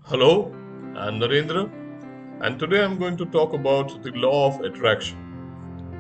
Hello, I'm Narendra, and today I'm going to talk about the law of attraction.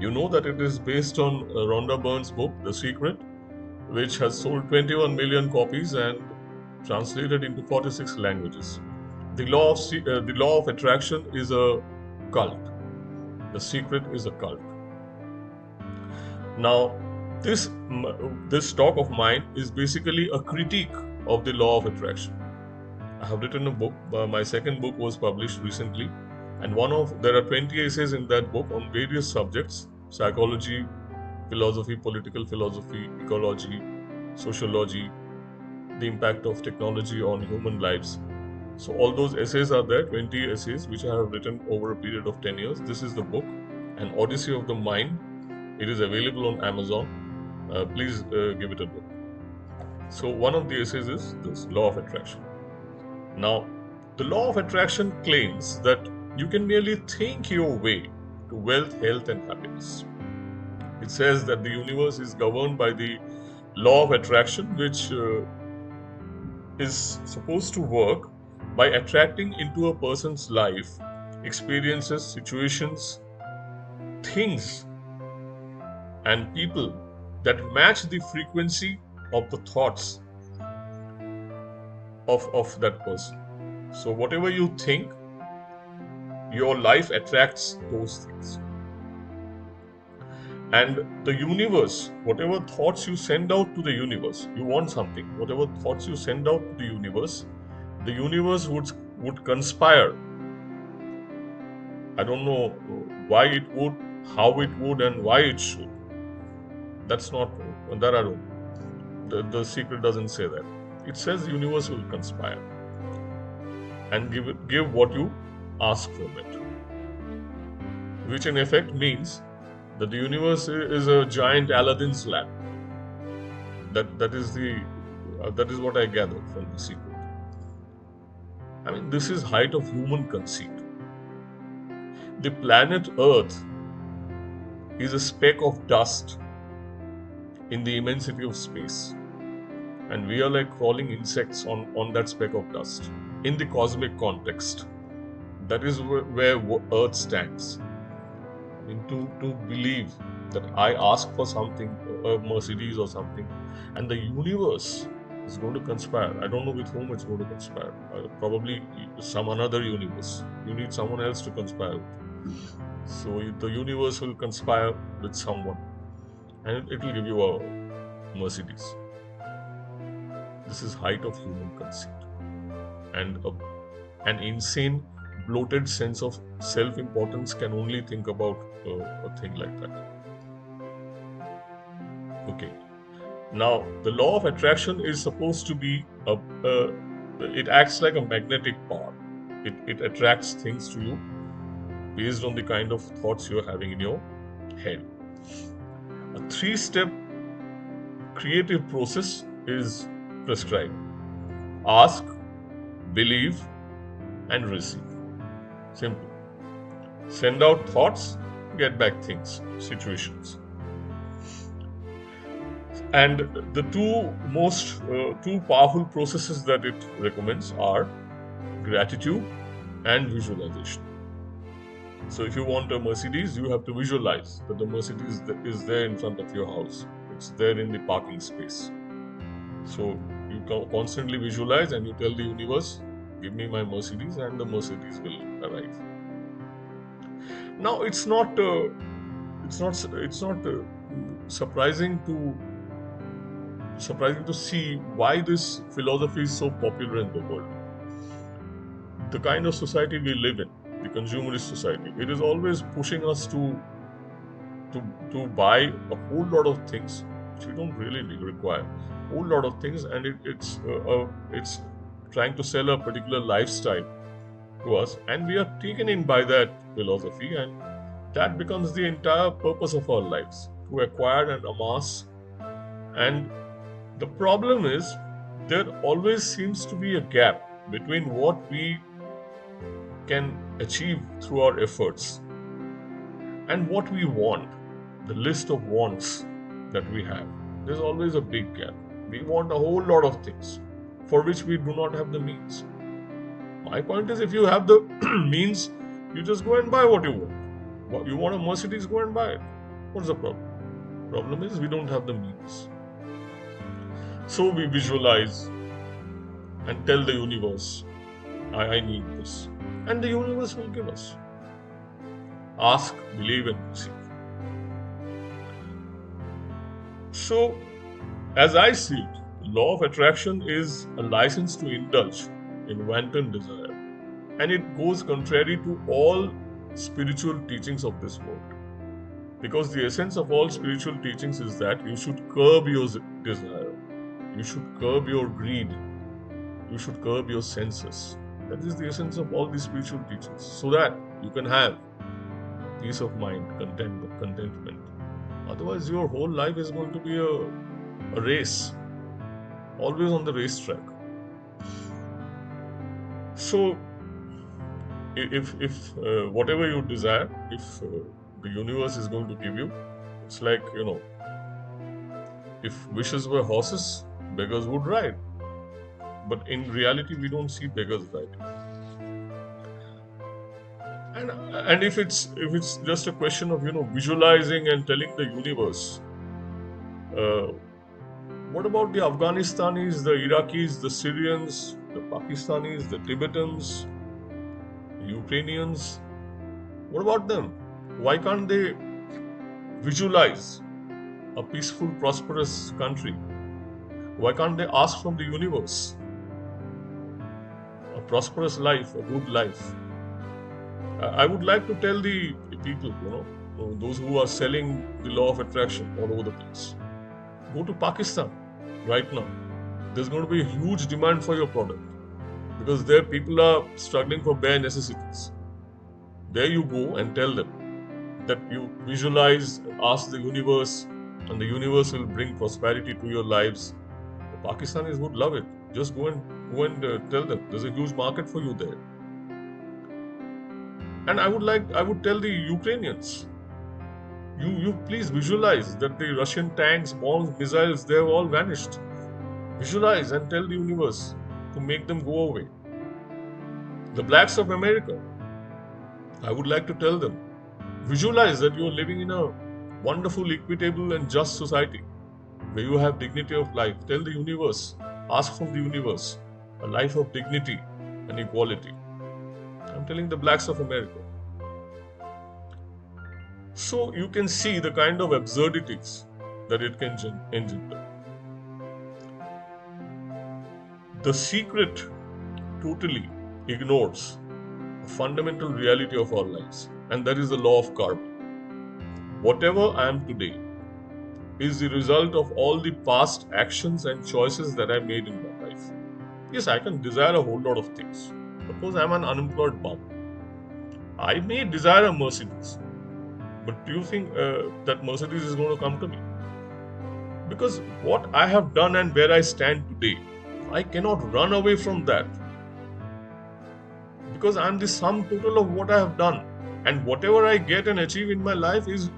You know that it is based on Rhonda Byrne's book, The Secret, which has sold 21 million copies and translated into 46 languages. The law of attraction is a cult. The Secret is a cult. Now, this talk of mine is basically a critique of the law of attraction. I have written a book. My second book was published recently, and there are 20 essays in that book on various subjects: psychology, philosophy, political philosophy, ecology, sociology, the impact of technology on human lives. So all those essays are there, 20 essays which I have written over a period of 10 years. This is the book, An Odyssey of the Mind. It is available on Amazon. Please give it a look. So one of the essays is this law of attraction. Now, the law of attraction claims that you can merely think your way to wealth, health, and happiness. It says that the universe is governed by the law of attraction, which is supposed to work by attracting into a person's life experiences, situations, things, and people that match the frequency of the thoughts of that person. So, whatever you think, your life attracts those things. And the universe, whatever thoughts you send out to the universe, you want something, whatever thoughts you send out to the universe would conspire. I don't know why it would, how it would, and why it should. That's not that I don't. The secret doesn't say that. It says the universe will conspire and give what you ask from it, which in effect means that the universe is a giant Aladdin's lamp. That is what I gather from the secret. I mean, this is height of human conceit. The planet Earth is a speck of dust in the immensity of space, and we are like crawling insects on that speck of dust. In the cosmic context, that is where Earth stands. I mean, to believe that I ask for something, a Mercedes or something, and the universe is going to conspire. I don't know with whom it's going to conspire. Probably some another universe. You need someone else to conspire with. So the universe will conspire with someone, and it will give you a Mercedes. This is height of human conceit, and an insane, bloated sense of self-importance can only think about a thing like that. Okay. Now, the law of attraction is supposed to be it acts like a magnetic power. It attracts things to you based on the kind of thoughts you're having in your head. A three-step creative process is prescribed: ask, believe, and receive. Simple. Send out thoughts, get back things, situations. And the two powerful processes that it recommends are gratitude and visualization. So if you want a Mercedes, you have to visualize that the Mercedes is there in front of your house. It's there in the parking space. So you constantly visualize and you tell the universe, give me my Mercedes, and the Mercedes will arrive. Now it's not surprising to see why this philosophy is so popular in the world. The kind of society we live in, the consumerist society, it is always pushing us to buy a whole lot of things which we don't really require. A whole lot of things, and it's trying to sell a particular lifestyle to us, and we are taken in by that philosophy, and that becomes the entire purpose of our lives, to acquire and amass. And the problem is, there always seems to be a gap between what we can achieve through our efforts and what we want, the list of wants that we have. There's always a big gap. We want a whole lot of things for which we do not have the means. My point is, if you have the means, you just go and buy what you want. You want a Mercedes, go and buy it. What's the problem? Problem is we don't have the means. So we visualize and tell the universe, I need this. And the universe will give us. Ask, believe, and receive. So, as I see it, law of attraction is a license to indulge in wanton desire. And it goes contrary to all spiritual teachings of this world. Because the essence of all spiritual teachings is that you should curb your desire. You should curb your greed. You should curb your senses. That is the essence of all these spiritual teachings. So that you can have peace of mind, contentment. Otherwise, your whole life is going to be a race. Always on the racetrack. So, if whatever you desire, if the universe is going to give you, it's like, if wishes were horses, beggars would ride. But in reality, we don't see beggars riding. And if it's just a question of visualizing and telling the universe, what about the Afghanistanis, the Iraqis, the Syrians, the Pakistanis, the Tibetans, the Ukrainians? What about them? Why can't they visualize a peaceful, prosperous country? Why can't they ask from the universe a prosperous life, a good life? I would like to tell the people, those who are selling the law of attraction all over the place, go to Pakistan right now. There's going to be a huge demand for your product because there people are struggling for bare necessities. There you go and tell them that you visualize, ask the universe, and the universe will bring prosperity to your lives. The Pakistanis would love it. Just go and tell them there's a huge market for you there. And I would tell the Ukrainians, you please visualize that the Russian tanks, bombs, missiles, they have all vanished. Visualize and tell the universe to make them go away. The blacks of America, I would like to tell them, visualize that you are living in a wonderful, equitable and just society where you have dignity of life. Tell the universe, ask from the universe, a life of dignity and equality. I'm telling the blacks of America. So you can see the kind of absurdities that it can engender. The secret totally ignores a fundamental reality of our lives, and that is the law of karma. Whatever I am today is the result of all the past actions and choices that I made in my life. Yes, I can desire a whole lot of things. Suppose I'm an unemployed mom. I may desire a Mercedes, but do you think that Mercedes is going to come to me? Because what I have done and where I stand today, I cannot run away from that. Because I am the sum total of what I have done. And whatever I get and achieve in my life is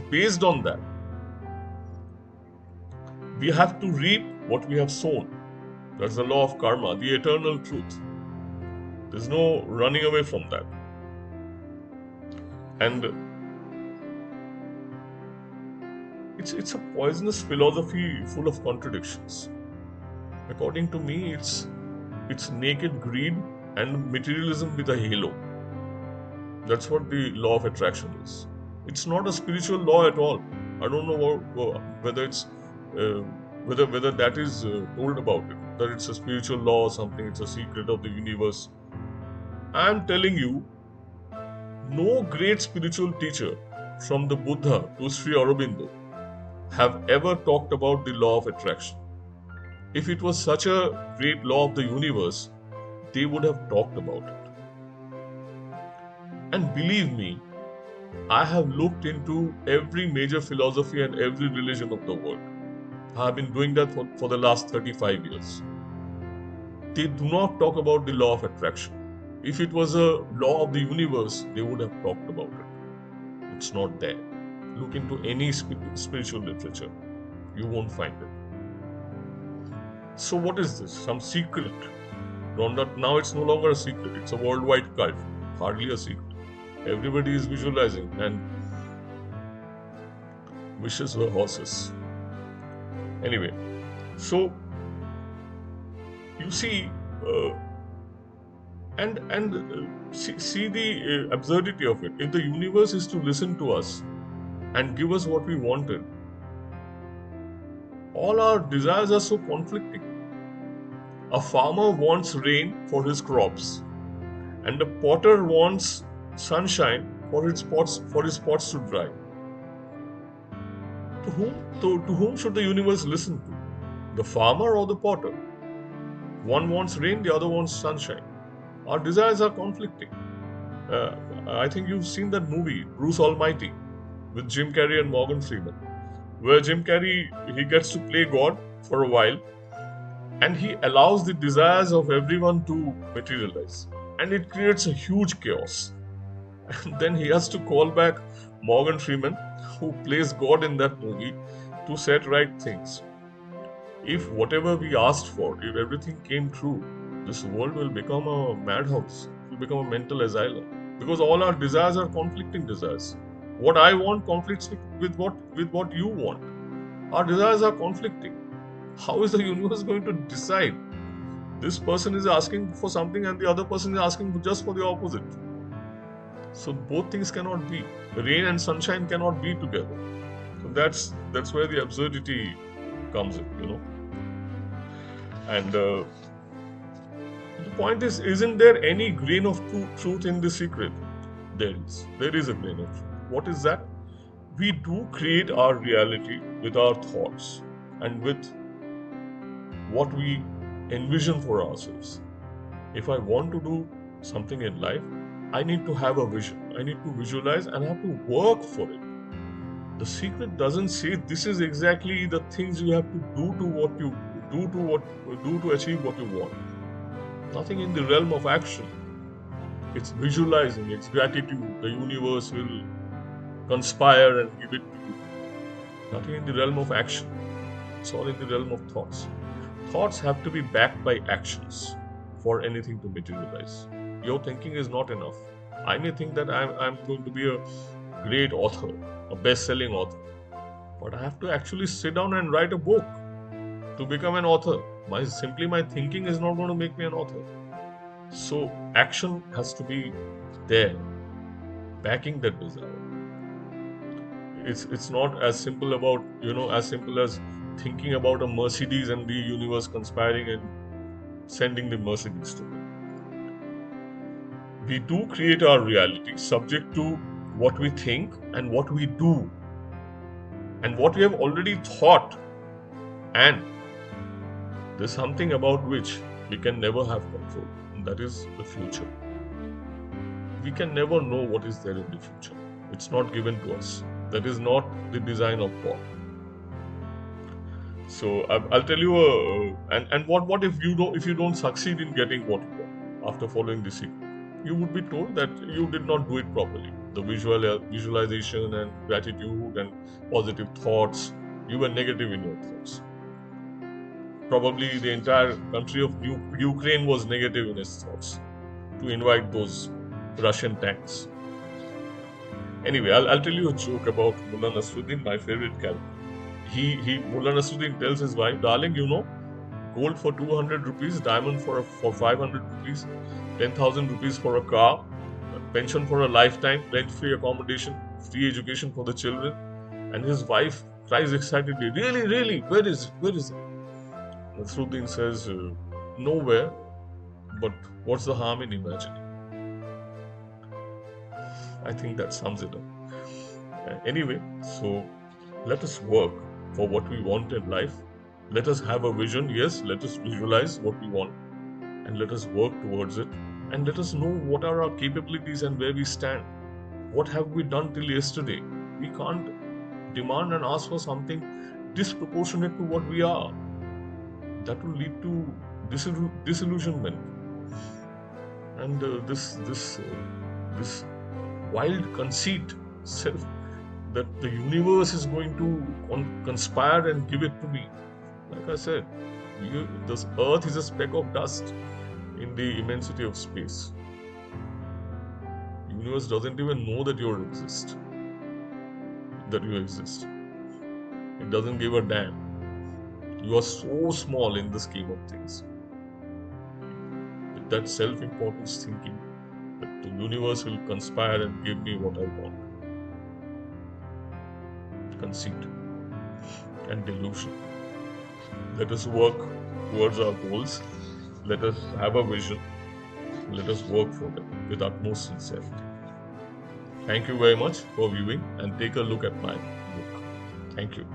based on that. We have to reap what we have sown. That's the law of karma, the eternal truth. There's no running away from that. And it's a poisonous philosophy full of contradictions. According to me, it's naked greed and materialism with a halo. That's what the law of attraction is. It's not a spiritual law at all. I don't know whether it's whether that is told about it, that it's a spiritual law or something. It's a secret of the universe. I am telling you, no great spiritual teacher from the Buddha to Sri Aurobindo have ever talked about the law of attraction. If it was such a great law of the universe, they would have talked about it. And believe me, I have looked into every major philosophy and every religion of the world. I have been doing that for the last 35 years. They do not talk about the law of attraction. If it was a law of the universe, they would have talked about it. It's not there. Look into any spiritual literature. You won't find it. So what is this? Some secret Now it's no longer a secret. It's a worldwide cult. Hardly a secret. Everybody is visualizing and wishes were horses. Anyway, so you see, uh, see the absurdity of it. If the universe is to listen to us and give us what we wanted, all our desires are so conflicting. A farmer wants rain for his crops, and a potter wants sunshine for his pots to dry. To whom should the universe listen to? The farmer or the potter? One wants rain, the other wants sunshine. Our desires are conflicting. Uh, I think you've seen that movie, Bruce Almighty, with Jim Carrey and Morgan Freeman, where Jim Carrey he gets to play God for a while, and he allows the desires of everyone to materialize, and it creates a huge chaos. And then he has to call back Morgan Freeman, who plays God in that movie, to set right things. If whatever we asked for, if everything came true, this world will become a madhouse. It will become a mental asylum. Because all our desires are conflicting desires. What I want conflicts with what you want. Our desires are conflicting. How is the universe going to decide? This person is asking for something and the other person is asking just for the opposite. So both things cannot be. Rain and sunshine cannot be together. So that's where the absurdity comes in. And the point is, isn't there any grain of truth in the secret? There is. There is a grain of truth. What is that? We do create our reality with our thoughts and with what we envision for ourselves. If I want to do something in life, I need to have a vision. I need to visualize and I have to work for it. The secret doesn't say this is exactly the things you have to do to achieve what you want. Nothing in the realm of action. It's visualizing, it's gratitude. The universe will conspire and give it to you. Nothing in the realm of action. It's all in the realm of thoughts. Thoughts have to be backed by actions for anything to materialize. Your thinking is not enough. I may think that I'm going to be a great author, a best-selling author, but I have to actually sit down and write a book to become an author. Simply my thinking is not going to make me an author. So action has to be there, backing that desire. It's not as simple as thinking about a Mercedes and the universe conspiring and sending the Mercedes to me. We do create our reality subject to what we think and what we do and what we have already thought, and there's something about which we can never have control, and that is the future. We can never know what is there in the future. It's not given to us. That is not the design of God. So I'll tell you, and what if you don't succeed in getting what you want after following the secret? You would be told that you did not do it properly. The visualization and gratitude and positive thoughts, you were negative in your thoughts. Probably the entire country of Ukraine was negative in its thoughts to invite those Russian tanks. Anyway, I'll tell you a joke about Mulla Nasrudin, my favorite character. Mulla Nasrudin tells his wife, darling, gold for 200 rupees, diamond for 500 rupees, 10,000 rupees for a car, pension for a lifetime, rent-free accommodation, free education for the children. And his wife cries excitedly, really, really, where is it? Nasrudin says, nowhere, but what's the harm in imagining? I think that sums it up. Anyway, so let us work for what we want in life. Let us have a vision, yes, let us visualize what we want, and let us work towards it, and let us know what are our capabilities and where we stand. What have we done till yesterday? We can't demand and ask for something disproportionate to what we are. That will lead to disillusionment. And this wild conceit that the universe is going to conspire and give it to me. Like I said, this earth is a speck of dust in the immensity of space. The universe doesn't even know that you exist. That you exist. It doesn't give a damn. You are so small in the scheme of things. With that self-importance thinking, that the universe will conspire and give me what I want. Conceit and delusion. Let us work towards our goals. Let us have a vision. Let us work for them with utmost sincerity. Thank you very much for viewing and take a look at my book. Thank you.